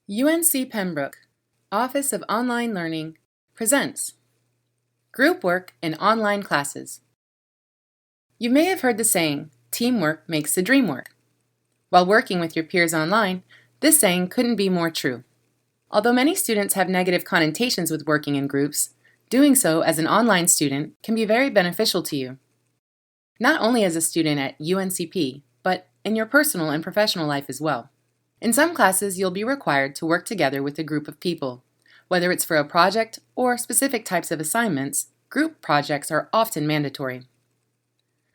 UNC Pembroke, Office of Online Learning, presents Group Work in Online Classes. You may have heard the saying, teamwork makes the dream work. While working with your peers online, this saying couldn't be more true. Although many students have negative connotations with working in groups, doing so as an online student can be very beneficial to you. Not only as a student at UNCP, but in your personal and professional life as well. In some classes, you'll be required to work together with a group of people. Whether it's for a project or specific types of assignments, group projects are often mandatory.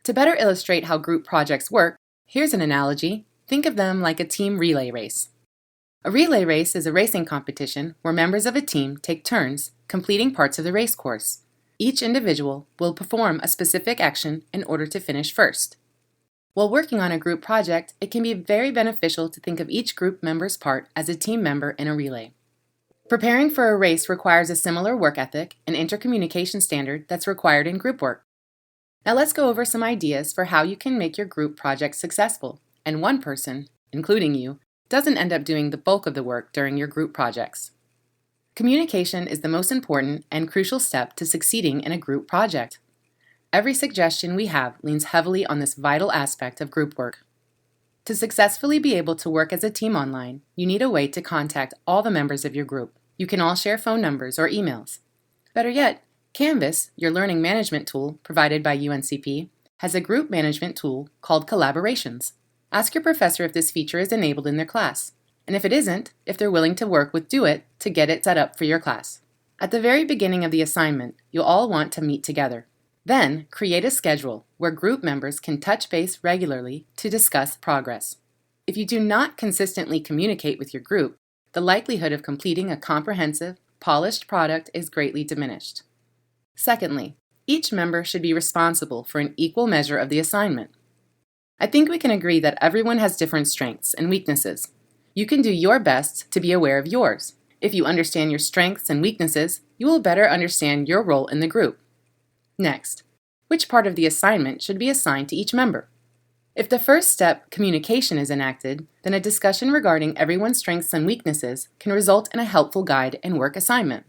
To better illustrate how group projects work, here's an analogy. Think of them like a team relay race. A relay race is a racing competition where members of a team take turns completing parts of the race course. Each individual will perform a specific action in order to finish first. While working on a group project, it can be very beneficial to think of each group member's part as a team member in a relay. Preparing for a race requires a similar work ethic and intercommunication standard that's required in group work. Now let's go over some ideas for how you can make your group project successful, and one person, including you, doesn't end up doing the bulk of the work during your group projects. Communication is the most important and crucial step to succeeding in a group project. Every suggestion we have leans heavily on this vital aspect of group work. To successfully be able to work as a team online, you need a way to contact all the members of your group. You can all share phone numbers or emails. Better yet, Canvas, your learning management tool provided by UNCP, has a group management tool called Collaborations. Ask your professor if this feature is enabled in their class, and if it isn't, if they're willing to work with DoIT to get it set up for your class. At the very beginning of the assignment, you'll all want to meet together. Then, create a schedule where group members can touch base regularly to discuss progress. If you do not consistently communicate with your group, the likelihood of completing a comprehensive, polished product is greatly diminished. Secondly, each member should be responsible for an equal measure of the assignment. I think we can agree that everyone has different strengths and weaknesses. You can do your best to be aware of yours. If you understand your strengths and weaknesses, you will better understand your role in the group. Next, which part of the assignment should be assigned to each member? If the first step, communication, is enacted, then a discussion regarding everyone's strengths and weaknesses can result in a helpful guide and work assignment.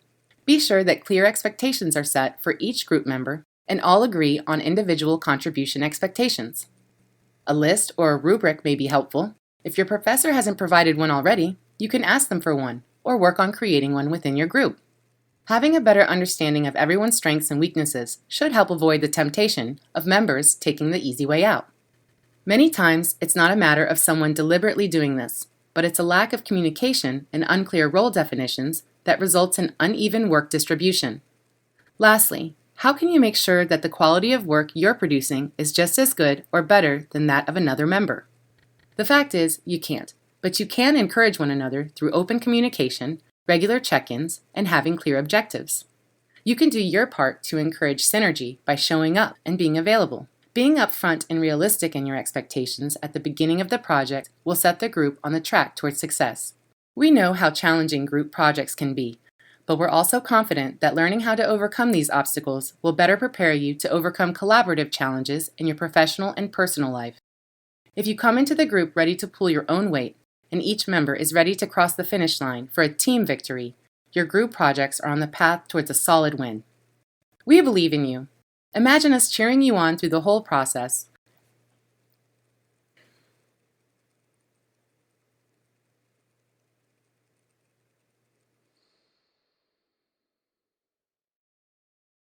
Be sure that clear expectations are set for each group member and all agree on individual contribution expectations. A list or a rubric may be helpful. If your professor hasn't provided one already, you can ask them for one or work on creating one within your group. Having a better understanding of everyone's strengths and weaknesses should help avoid the temptation of members taking the easy way out. Many times, it's not a matter of someone deliberately doing this, but it's a lack of communication and unclear role definitions that results in uneven work distribution. Lastly, how can you make sure that the quality of work you're producing is just as good or better than that of another member? The fact is, you can't, but you can encourage one another through open communication, regular check-ins, and having clear objectives. You can do your part to encourage synergy by showing up and being available. Being upfront and realistic in your expectations at the beginning of the project will set the group on the track towards success. We know how challenging group projects can be, but we're also confident that learning how to overcome these obstacles will better prepare you to overcome collaborative challenges in your professional and personal life. If you come into the group ready to pull your own weight, and each member is ready to cross the finish line for a team victory, your group projects are on the path towards a solid win. We believe in you. Imagine us cheering you on through the whole process,